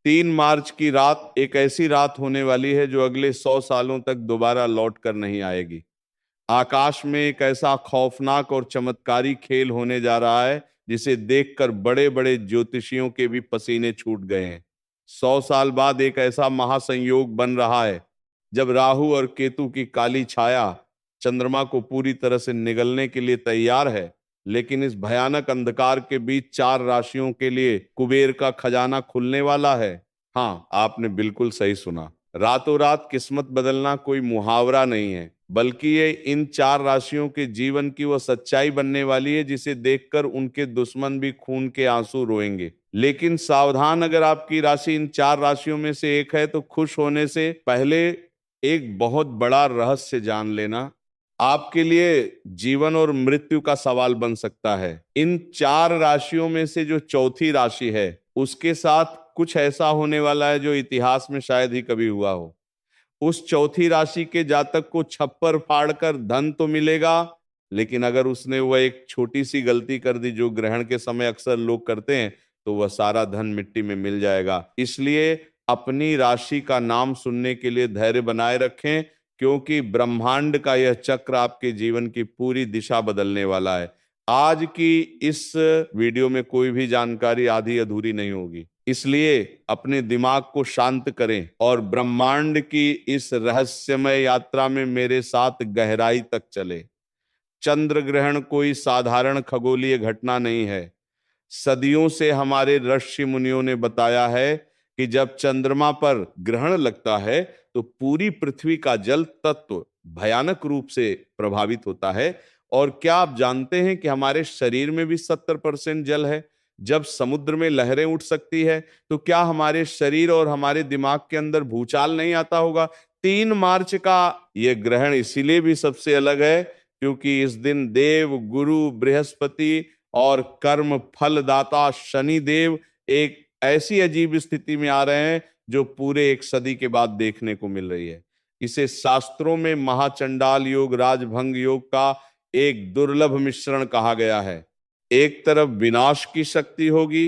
3 मार्च की रात एक ऐसी रात होने वाली है जो अगले 100 सालों तक दोबारा लौट कर नहीं आएगी। आकाश में एक ऐसा खौफनाक और चमत्कारी खेल होने जा रहा है जिसे देखकर बड़े बड़े ज्योतिषियों के भी पसीने छूट गए हैं। 100 साल बाद एक ऐसा महासंयोग बन रहा है जब राहु और केतु की काली छाया चंद्रमा को पूरी तरह से निगलने के लिए तैयार है। लेकिन इस भयानक अंधकार के बीच 4 राशियों के लिए कुबेर का खजाना खुलने वाला है। हाँ, आपने बिल्कुल सही सुना। रातों रात किस्मत बदलना कोई मुहावरा नहीं है, बल्कि ये इन 4 राशियों के जीवन की वह सच्चाई बनने वाली है जिसे देखकर उनके दुश्मन भी खून के आंसू रोएंगे। लेकिन सावधान, अगर आपकी राशि इन 4 राशियों में से एक है तो खुश होने से पहले एक बहुत बड़ा रहस्य जान लेना आपके लिए जीवन और मृत्यु का सवाल बन सकता है। इन 4 राशियों में से जो चौथी राशि है उसके साथ कुछ ऐसा होने वाला है जो इतिहास में शायद ही कभी हुआ हो। उस चौथी राशि के जातक को छप्पर फाड़कर धन तो मिलेगा, लेकिन अगर उसने वह एक छोटी सी गलती कर दी जो ग्रहण के समय अक्सर लोग करते हैं, तो वह सारा धन मिट्टी में मिल जाएगा। इसलिए अपनी राशि का नाम सुनने के लिए धैर्य बनाए रखें, क्योंकि ब्रह्मांड का यह चक्र आपके जीवन की पूरी दिशा बदलने वाला है। आज की इस वीडियो में कोई भी जानकारी आधी अधूरी नहीं होगी, इसलिए अपने दिमाग को शांत करें और ब्रह्मांड की इस रहस्यमय यात्रा में मेरे साथ गहराई तक चले। चंद्र ग्रहण कोई साधारण खगोलीय घटना नहीं है। सदियों से हमारे ऋषि मुनियों ने बताया है कि जब चंद्रमा पर ग्रहण लगता है तो पूरी पृथ्वी का जल तत्व भयानक रूप से प्रभावित होता है। और क्या आप जानते हैं कि हमारे शरीर में भी 70% जल है। जब समुद्र में लहरें उठ सकती है तो क्या हमारे शरीर और हमारे दिमाग के अंदर भूचाल नहीं आता होगा। 3 मार्च का यह ग्रहण इसीलिए भी सबसे अलग है क्योंकि इस दिन देव गुरु बृहस्पति और कर्म फलदाता शनि देव एक ऐसी अजीब स्थिति में आ रहे हैं जो पूरे एक सदी के बाद देखने को मिल रही है। इसे शास्त्रों में महाचंडाल योग राजभंग योग का एक दुर्लभ मिश्रण कहा गया है। एक तरफ विनाश की शक्ति होगी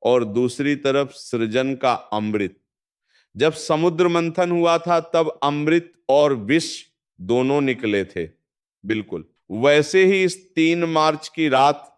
और दूसरी तरफ सृजन का अमृत। जब समुद्र मंथन हुआ था तब अमृत और विष दोनों निकले थे। बिल्कुल वैसे ही इस 3 मार्च की रात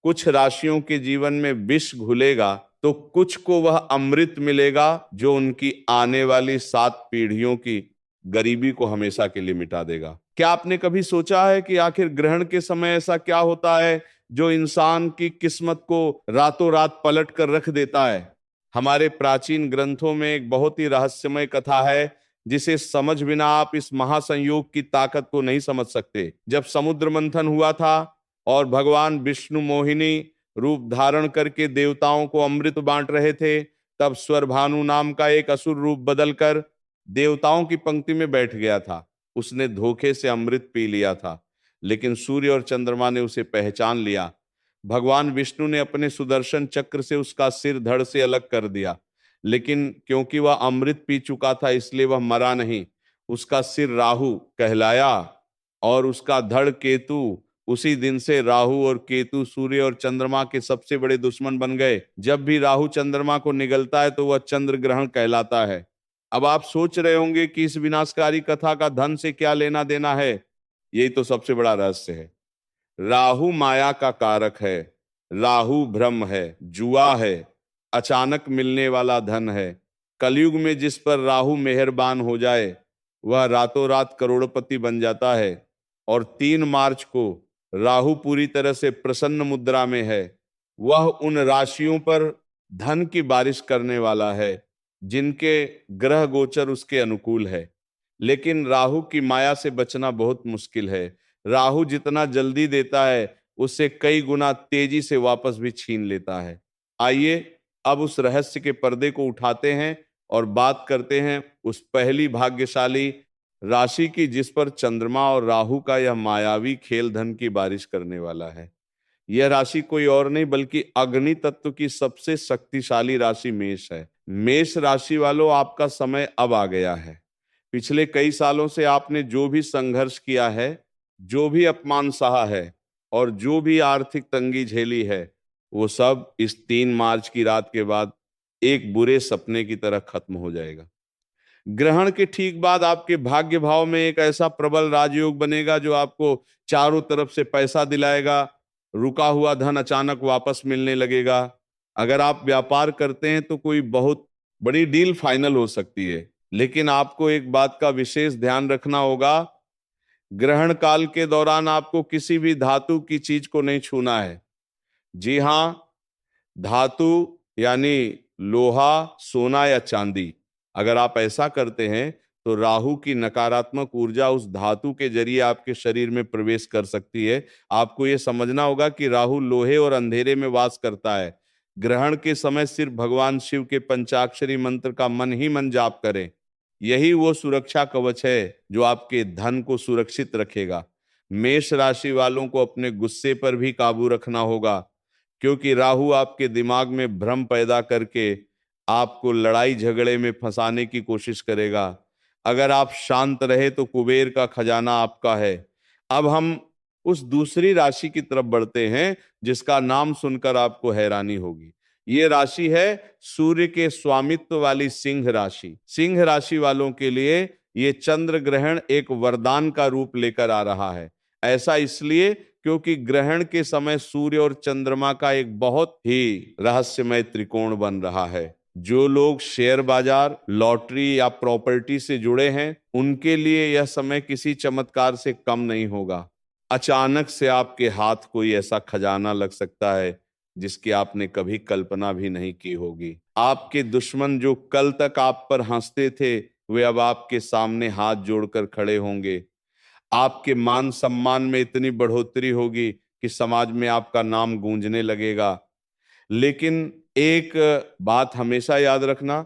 कुछ राशियों के जीवन में विष घुलेगा तो कुछ को वह अमृत मिलेगा जो उनकी आने वाली 7 पीढ़ियों की गरीबी को हमेशा के लिए मिटा देगा। क्या आपने कभी सोचा है कि आखिर ग्रहण के समय ऐसा क्या होता है जो इंसान की किस्मत को रातों रात पलट कर रख देता है। हमारे प्राचीन ग्रंथों में एक बहुत ही रहस्यमय कथा है जिसे समझ बिना आप इस महासंयोग की ताकत को नहीं समझ सकते। जब समुद्र मंथन हुआ था और भगवान विष्णु मोहिनी रूप धारण करके देवताओं को अमृत बांट रहे थे, तब स्वरभानु नाम का एक असुर रूप बदलकर देवताओं की पंक्ति में बैठ गया था। उसने धोखे से अमृत पी लिया था, लेकिन सूर्य और चंद्रमा ने उसे पहचान लिया। भगवान विष्णु ने अपने सुदर्शन चक्र से उसका सिर धड़ से अलग कर दिया, लेकिन क्योंकि वह अमृत पी चुका था इसलिए वह मरा नहीं। उसका सिर राहु कहलाया और उसका धड़ केतु। उसी दिन से राहु और केतु सूर्य और चंद्रमा के सबसे बड़े दुश्मन बन गए। जब भी राहु चंद्रमा को निगलता है तो वह चंद्र ग्रहण कहलाता है। अब आप सोच रहे होंगे कि इस विनाशकारी कथा का धन से क्या लेना देना है। यही तो सबसे बड़ा रहस्य है। राहु माया का कारक है, राहु भ्रम है, जुआ है, अचानक मिलने वाला धन है। कलयुग में जिस पर राहु मेहरबान हो जाए वह रातों रात करोड़पति बन जाता है। और 3 मार्च को राहु पूरी तरह से प्रसन्न मुद्रा में है। वह उन राशियों पर धन की बारिश करने वाला है जिनके ग्रह गोचर उसके अनुकूल है। लेकिन राहु की माया से बचना बहुत मुश्किल है। राहु जितना जल्दी देता है उससे कई गुना तेजी से वापस भी छीन लेता है। आइए अब उस रहस्य के पर्दे को उठाते हैं और बात करते हैं उस पहली भाग्यशाली राशि की जिस पर चंद्रमा और राहु का यह मायावी खेल धन की बारिश करने वाला है। यह राशि कोई और नहीं बल्कि अग्नि तत्व की सबसे शक्तिशाली राशि मेष है। मेष राशि वालों, आपका समय अब आ गया है। पिछले कई सालों से आपने जो भी संघर्ष किया है, जो भी अपमान सहा है और जो भी आर्थिक तंगी झेली है, वो सब इस 3 मार्च की रात के बाद एक बुरे सपने की तरह खत्म हो जाएगा। ग्रहण के ठीक बाद आपके भाग्य भाव में एक ऐसा प्रबल राजयोग बनेगा जो आपको चारों तरफ से पैसा दिलाएगा। रुका हुआ धन अचानक वापस मिलने लगेगा। अगर आप व्यापार करते हैं तो कोई बहुत बड़ी डील फाइनल हो सकती है। लेकिन आपको एक बात का विशेष ध्यान रखना होगा, ग्रहण काल के दौरान आपको किसी भी धातु की चीज को नहीं छूना है। जी हां, धातु यानी लोहा, सोना या चांदी। अगर आप ऐसा करते हैं तो राहु की नकारात्मक ऊर्जा उस धातु के जरिए आपके शरीर में प्रवेश कर सकती है। आपको यह समझना होगा कि राहु लोहे और अंधेरे में वास करता है। ग्रहण के समय सिर्फ भगवान शिव के पंचाक्षरी मंत्र का मन ही मन जाप करें। यही वो सुरक्षा कवच है जो आपके धन को सुरक्षित रखेगा। मेष राशि वालों को अपने गुस्से पर भी काबू रखना होगा, क्योंकि राहु आपके दिमाग में भ्रम पैदा करके आपको लड़ाई झगड़े में फंसाने की कोशिश करेगा। अगर आप शांत रहे तो कुबेर का खजाना आपका है। अब हम उस दूसरी राशि की तरफ बढ़ते हैं जिसका नाम सुनकर आपको हैरानी होगी। ये राशि है सूर्य के स्वामित्व वाली सिंह राशि। सिंह राशि वालों के लिए ये चंद्र ग्रहण एक वरदान का रूप लेकर आ रहा है। ऐसा इसलिए क्योंकि ग्रहण के समय सूर्य और चंद्रमा का एक बहुत ही रहस्यमय त्रिकोण बन रहा है। जो लोग शेयर बाजार, लॉटरी या प्रॉपर्टी से जुड़े हैं, उनके लिए यह समय किसी चमत्कार से कम नहीं होगा। अचानक से आपके हाथ कोई ऐसा खजाना लग सकता है जिसकी आपने कभी कल्पना भी नहीं की होगी। आपके दुश्मन जो कल तक आप पर हंसते थे, वे अब आपके सामने हाथ जोड़कर खड़े होंगे। आपके मान सम्मान में इतनी बढ़ोतरी होगी कि समाज में आपका नाम गूंजने लगेगा। लेकिन एक बात हमेशा याद रखना,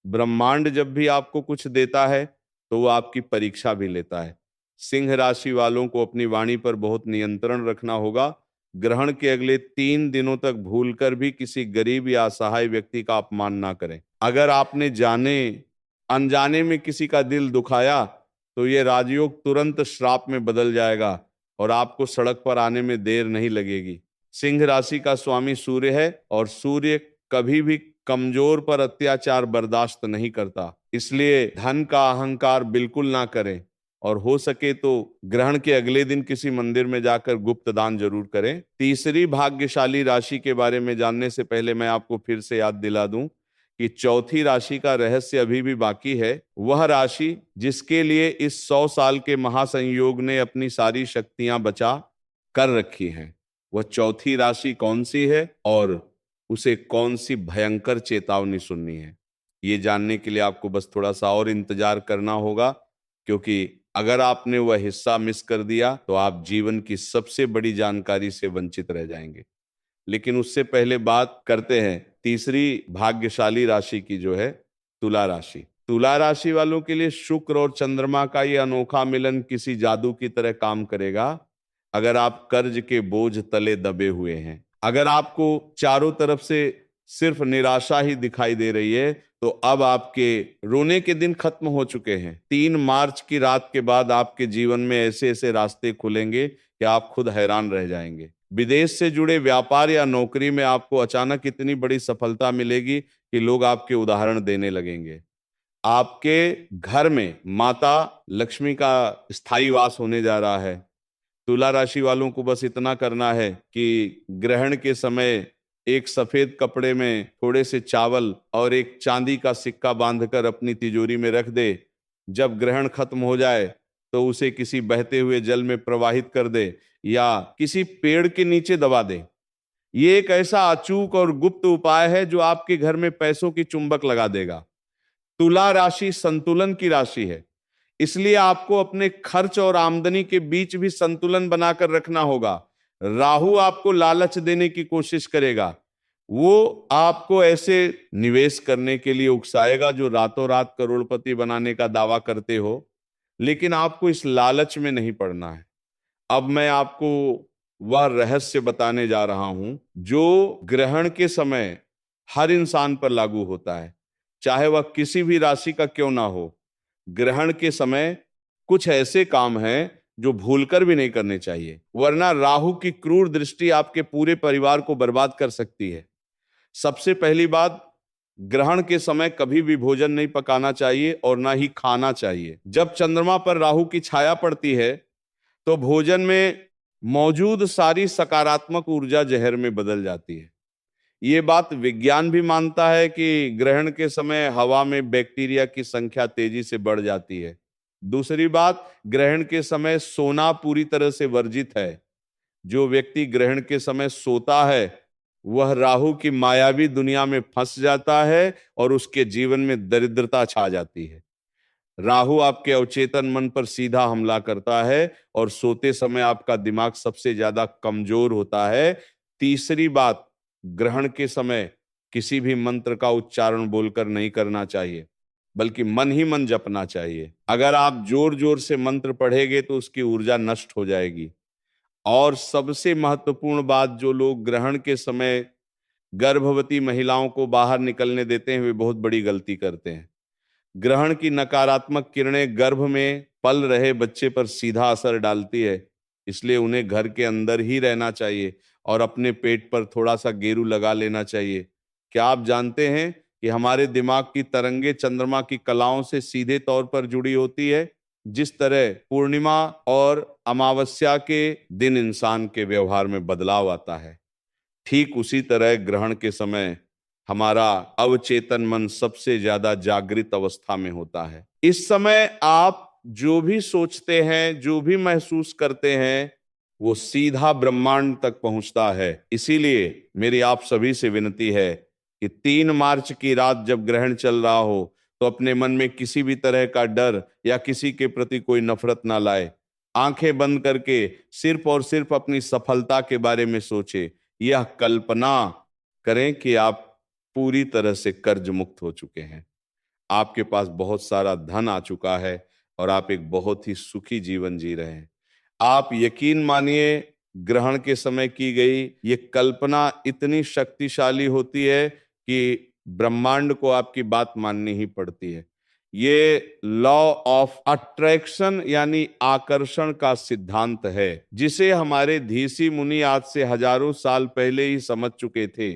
ब्रह्मांड जब भी आपको कुछ देता है तो वो आपकी परीक्षा भी लेता है। सिंह राशि वालों को अपनी वाणी पर बहुत नियंत्रण रखना होगा। ग्रहण के अगले 3 दिनों तक भूलकर भी किसी गरीब या असहाय व्यक्ति का अपमान ना करें। अगर आपने जाने अनजाने में किसी का दिल दुखाया तो ये राजयोग तुरंत श्राप में बदल जाएगा और आपको सड़क पर आने में देर नहीं लगेगी। सिंह राशि का स्वामी सूर्य है और सूर्य कभी भी कमजोर पर अत्याचार बर्दाश्त नहीं करता। इसलिए धन का अहंकार बिल्कुल ना करें और हो सके तो ग्रहण के अगले दिन किसी मंदिर में जाकर गुप्त दान जरूर करें। तीसरी भाग्यशाली राशि के बारे में जानने से पहले मैं आपको फिर से याद दिला दूं कि चौथी राशि का रहस्य अभी भी बाकी है। वह राशि जिसके लिए इस 100 साल के महासंयोग ने अपनी सारी शक्तियां बचा कर रखी हैं, वह चौथी राशि कौन सी है और उसे कौन सी भयंकर चेतावनी सुननी है, ये जानने के लिए आपको बस थोड़ा सा और इंतजार करना होगा। क्योंकि अगर आपने वह हिस्सा मिस कर दिया तो आप जीवन की सबसे बड़ी जानकारी से वंचित रह जाएंगे। लेकिन उससे पहले बात करते हैं तीसरी भाग्यशाली राशि की, जो है तुला राशि। तुला राशि वालों के लिए शुक्र और चंद्रमा का यह अनोखा मिलन किसी जादू की तरह काम करेगा। अगर आप कर्ज के बोझ तले दबे हुए हैं, अगर आपको चारों तरफ से सिर्फ निराशा ही दिखाई दे रही है, तो अब आपके रोने के दिन खत्म हो चुके हैं। 3 मार्च की रात के बाद आपके जीवन में ऐसे ऐसे रास्ते खुलेंगे कि आप खुद हैरान रह जाएंगे। विदेश से जुड़े व्यापार या नौकरी में आपको अचानक इतनी बड़ी सफलता मिलेगी कि लोग आपके उदाहरण देने लगेंगे। आपके घर में माता लक्ष्मी का स्थायी वास होने जा रहा है। तुला राशि वालों को बस इतना करना है कि ग्रहण के समय एक सफेद कपड़े में थोड़े से चावल और एक चांदी का सिक्का बांधकर अपनी तिजोरी में रख दे। जब ग्रहण खत्म हो जाए तो उसे किसी बहते हुए जल में प्रवाहित कर दे या किसी पेड़ के नीचे दबा दे। ये एक ऐसा अचूक और गुप्त उपाय है जो आपके घर में पैसों की चुंबक लगा देगा। तुला राशि संतुलन की राशि है, इसलिए आपको अपने खर्च और आमदनी के बीच भी संतुलन बनाकर रखना होगा। राहु आपको लालच देने की कोशिश करेगा। वो आपको ऐसे निवेश करने के लिए उकसाएगा जो रातों रात करोड़पति बनाने का दावा करते हो, लेकिन आपको इस लालच में नहीं पड़ना है। अब मैं आपको वह रहस्य बताने जा रहा हूं जो ग्रहण के समय हर इंसान पर लागू होता है, चाहे वह किसी भी राशि का क्यों ना हो। ग्रहण के समय कुछ ऐसे काम हैं जो भूलकर भी नहीं करने चाहिए, वरना राहु की क्रूर दृष्टि आपके पूरे परिवार को बर्बाद कर सकती है। सबसे पहली बात, ग्रहण के समय कभी भी भोजन नहीं पकाना चाहिए और ना ही खाना चाहिए। जब चंद्रमा पर राहु की छाया पड़ती है तो भोजन में मौजूद सारी सकारात्मक ऊर्जा जहर में बदल जाती है। ये बात विज्ञान भी मानता है कि ग्रहण के समय हवा में बैक्टीरिया की संख्या तेजी से बढ़ जाती है। दूसरी बात, ग्रहण के समय सोना पूरी तरह से वर्जित है। जो व्यक्ति ग्रहण के समय सोता है वह राहु की मायावी दुनिया में फंस जाता है और उसके जीवन में दरिद्रता छा जाती है। राहु आपके अवचेतन मन पर सीधा हमला करता है और सोते समय आपका दिमाग सबसे ज्यादा कमजोर होता है। तीसरी बात, ग्रहण के समय किसी भी मंत्र का उच्चारण बोलकर नहीं करना चाहिए, बल्कि मन ही मन जपना चाहिए। अगर आप जोर जोर से मंत्र पढ़ेंगे तो उसकी ऊर्जा नष्ट हो जाएगी। और सबसे महत्वपूर्ण बात, जो लोग ग्रहण के समय गर्भवती महिलाओं को बाहर निकलने देते हैं वे बहुत बड़ी गलती करते हैं। ग्रहण की नकारात्मक किरणें गर्भ में पल रहे बच्चे पर सीधा असर डालती है, इसलिए उन्हें घर के अंदर ही रहना चाहिए और अपने पेट पर थोड़ा सा गेरू लगा लेना चाहिए। क्या आप जानते हैं कि हमारे दिमाग की तरंगे चंद्रमा की कलाओं से सीधे तौर पर जुड़ी होती है? जिस तरह पूर्णिमा और अमावस्या के दिन इंसान के व्यवहार में बदलाव आता है, ठीक उसी तरह ग्रहण के समय हमारा अवचेतन मन सबसे ज्यादा जागृत अवस्था में होता है। इस समय आप जो भी सोचते हैं, जो भी महसूस करते हैं, वो सीधा ब्रह्मांड तक पहुंचता है। इसीलिए मेरी आप सभी से विनती है कि 3 मार्च की रात जब ग्रहण चल रहा हो तो अपने मन में किसी भी तरह का डर या किसी के प्रति कोई नफरत ना लाए। आंखें बंद करके सिर्फ और सिर्फ अपनी सफलता के बारे में सोचे। यह कल्पना करें कि आप पूरी तरह से कर्ज मुक्त हो चुके हैं, आपके पास बहुत सारा धन आ चुका है और आप एक बहुत ही सुखी जीवन जी रहे हैं। आप यकीन मानिए, ग्रहण के समय की गई ये कल्पना इतनी शक्तिशाली होती है कि ब्रह्मांड को आपकी बात माननी ही पड़ती है। ये लॉ ऑफ अट्रैक्शन यानी आकर्षण का सिद्धांत है, जिसे हमारे धीसी मुनि आज से हजारों साल पहले ही समझ चुके थे।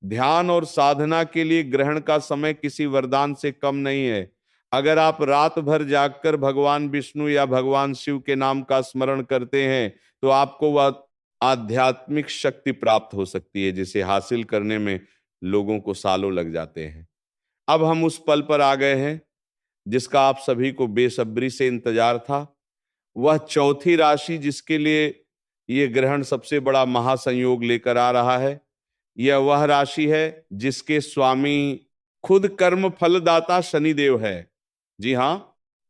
ध्यान और साधना के लिए ग्रहण का समय किसी वरदान से कम नहीं है। अगर आप रात भर जागकर भगवान विष्णु या भगवान शिव के नाम का स्मरण करते हैं तो आपको वह आध्यात्मिक शक्ति प्राप्त हो सकती है जिसे हासिल करने में लोगों को सालों लग जाते हैं। अब हम उस पल पर आ गए हैं जिसका आप सभी को बेसब्री से इंतजार था। वह चौथी राशि जिसके लिए यह ग्रहण सबसे बड़ा महासंयोग लेकर आ रहा है, यह वह राशि है जिसके स्वामी खुद कर्म फलदाता शनिदेव है। जी हां,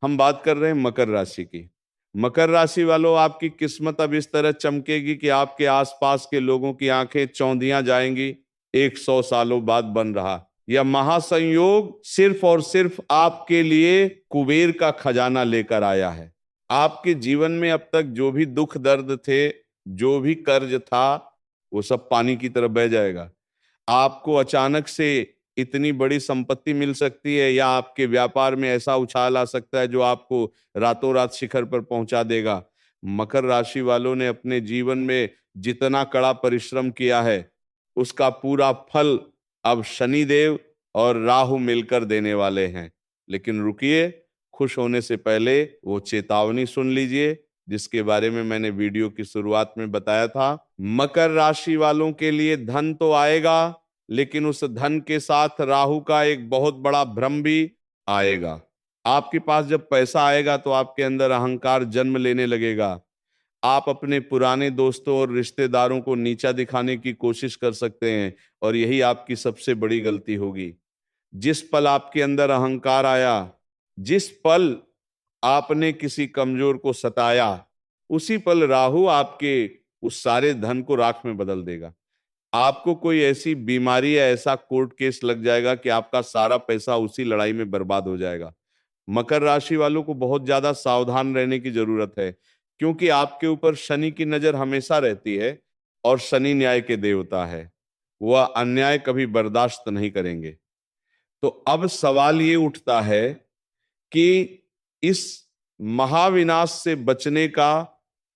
हम बात कर रहे हैं मकर राशि की। मकर राशि वालों, आपकी किस्मत अब इस तरह चमकेगी कि आपके आसपास के लोगों की आंखें चौंधियां जाएंगी। 100 सालों बाद बन रहा यह महासंयोग सिर्फ और सिर्फ आपके लिए कुबेर का खजाना लेकर आया है। आपके जीवन में अब तक जो भी दुख दर्द थे, जो भी कर्ज था, वो सब पानी की तरह बह जाएगा। आपको अचानक से इतनी बड़ी संपत्ति मिल सकती है या आपके व्यापार में ऐसा उछाल आ सकता है जो आपको रातों रात शिखर पर पहुंचा देगा। मकर राशि वालों ने अपने जीवन में जितना कड़ा परिश्रम किया है उसका पूरा फल अब शनिदेव और राहु मिलकर देने वाले हैं। लेकिन रुकिए, खुश होने से पहले वो चेतावनी सुन लीजिए जिसके बारे में मैंने वीडियो की शुरुआत में बताया था। मकर राशि वालों के लिए धन तो आएगा, लेकिन उस धन के साथ राहु का एक बहुत बड़ा भ्रम भी आएगा। आपके पास जब पैसा आएगा तो आपके अंदर अहंकार जन्म लेने लगेगा। आप अपने पुराने दोस्तों और रिश्तेदारों को नीचा दिखाने की कोशिश कर सकते हैं और यही आपकी सबसे बड़ी गलती होगी। जिस पल आपके अंदर अहंकार आया, जिस पल आपने किसी कमजोर को सताया, उसी पल राहु आपके उस सारे धन को राख में बदल देगा। आपको कोई ऐसी बीमारी या ऐसा कोर्ट केस लग जाएगा कि आपका सारा पैसा उसी लड़ाई में बर्बाद हो जाएगा। मकर राशि वालों को बहुत ज्यादा सावधान रहने की जरूरत है, क्योंकि आपके ऊपर शनि की नजर हमेशा रहती है और शनि न्याय के देवता है। वह अन्याय कभी बर्दाश्त नहीं करेंगे। तो अब सवाल ये उठता है कि इस महाविनाश से बचने का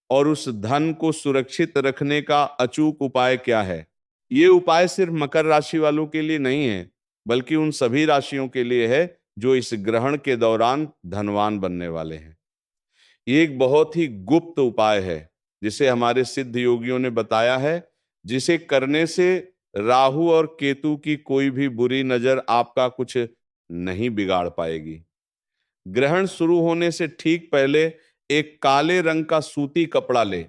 और उस धन को सुरक्षित रखने का अचूक उपाय क्या है। ये उपाय सिर्फ मकर राशि वालों के लिए नहीं है, बल्कि उन सभी राशियों के लिए है जो इस ग्रहण के दौरान धनवान बनने वाले हैं। ये एक बहुत ही गुप्त उपाय है जिसे हमारे सिद्ध योगियों ने बताया है, जिसे करने से राहु और केतु की कोई भी बुरी नजर आपका कुछ नहीं बिगाड़ पाएगी। ग्रहण शुरू होने से ठीक पहले एक काले रंग का सूती कपड़ा ले,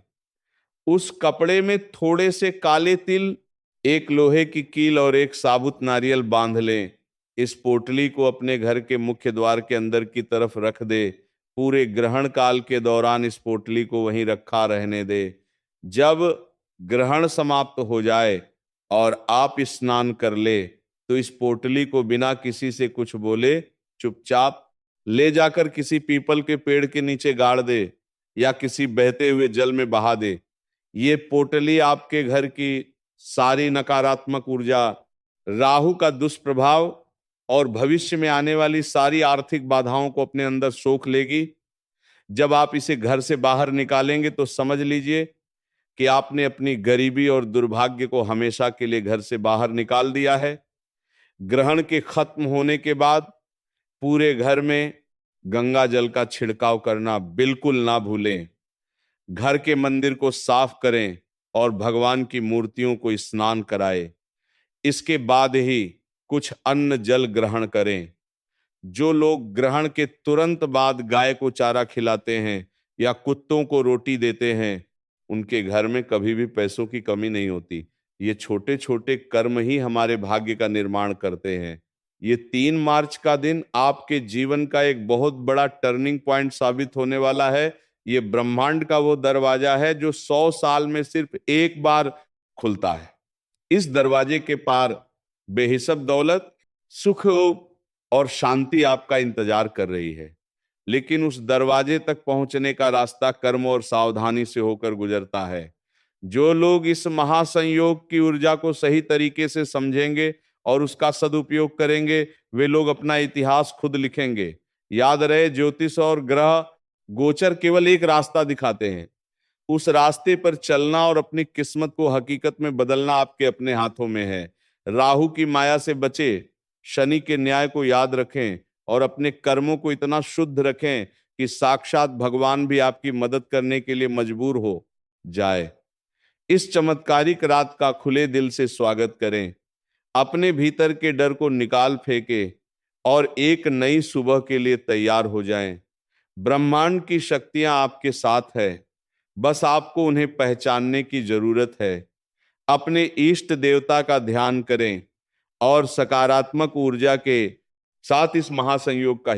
उस कपड़े में थोड़े से काले तिल, एक लोहे की कील और एक साबुत नारियल बांध लें। इस पोटली को अपने घर के मुख्य द्वार के अंदर की तरफ रख दे। पूरे ग्रहण काल के दौरान इस पोटली को वहीं रखा रहने दे। जब ग्रहण समाप्त हो जाए और आप स्नान कर ले तो इस पोटली को बिना किसी से कुछ बोले चुपचाप ले जाकर किसी पीपल के पेड़ के नीचे गाड़ दे या किसी बहते हुए जल में बहा दे। ये पोटली आपके घर की सारी नकारात्मक ऊर्जा, राहु का दुष्प्रभाव और भविष्य में आने वाली सारी आर्थिक बाधाओं को अपने अंदर सोख लेगी। जब आप इसे घर से बाहर निकालेंगे तो समझ लीजिए कि आपने अपनी गरीबी और दुर्भाग्य को हमेशा के लिए घर से बाहर निकाल दिया है। ग्रहण के खत्म होने के बाद पूरे घर में गंगा जल का छिड़काव करना बिल्कुल ना भूलें। घर के मंदिर को साफ करें और भगवान की मूर्तियों को स्नान कराएं। इसके बाद ही कुछ अन्न जल ग्रहण करें। जो लोग ग्रहण के तुरंत बाद गाय को चारा खिलाते हैं या कुत्तों को रोटी देते हैं, उनके घर में कभी भी पैसों की कमी नहीं होती। ये छोटे छोटे कर्म ही हमारे भाग्य का निर्माण करते हैं। ये 3 मार्च का दिन आपके जीवन का एक बहुत बड़ा टर्निंग पॉइंट साबित होने वाला है। ये ब्रह्मांड का वो दरवाजा है जो 100 साल में सिर्फ एक बार खुलता है। इस दरवाजे के पार बेहिसाब दौलत, सुख और शांति आपका इंतजार कर रही है। लेकिन उस दरवाजे तक पहुंचने का रास्ता कर्म और सावधानी से होकर गुजरता है। जो लोग इस महासंयोग की ऊर्जा को सही तरीके से समझेंगे और उसका सदुपयोग करेंगे, वे लोग अपना इतिहास खुद लिखेंगे। याद रहे, ज्योतिष और ग्रह गोचर केवल एक रास्ता दिखाते हैं। उस रास्ते पर चलना और अपनी किस्मत को हकीकत में बदलना आपके अपने हाथों में है। राहु की माया से बचे, शनि के न्याय को याद रखें और अपने कर्मों को इतना शुद्ध रखें कि साक्षात भगवान भी आपकी मदद करने के लिए मजबूर हो जाए। इस चमत्कारिक रात का खुले दिल से स्वागत करें। अपने भीतर के डर को निकाल फेंके और एक नई सुबह के लिए तैयार हो जाएं। ब्रह्मांड की शक्तियां आपके साथ है, बस आपको उन्हें पहचानने की जरूरत है। अपने इष्ट देवता का ध्यान करें और सकारात्मक ऊर्जा के साथ इस महासंयोग का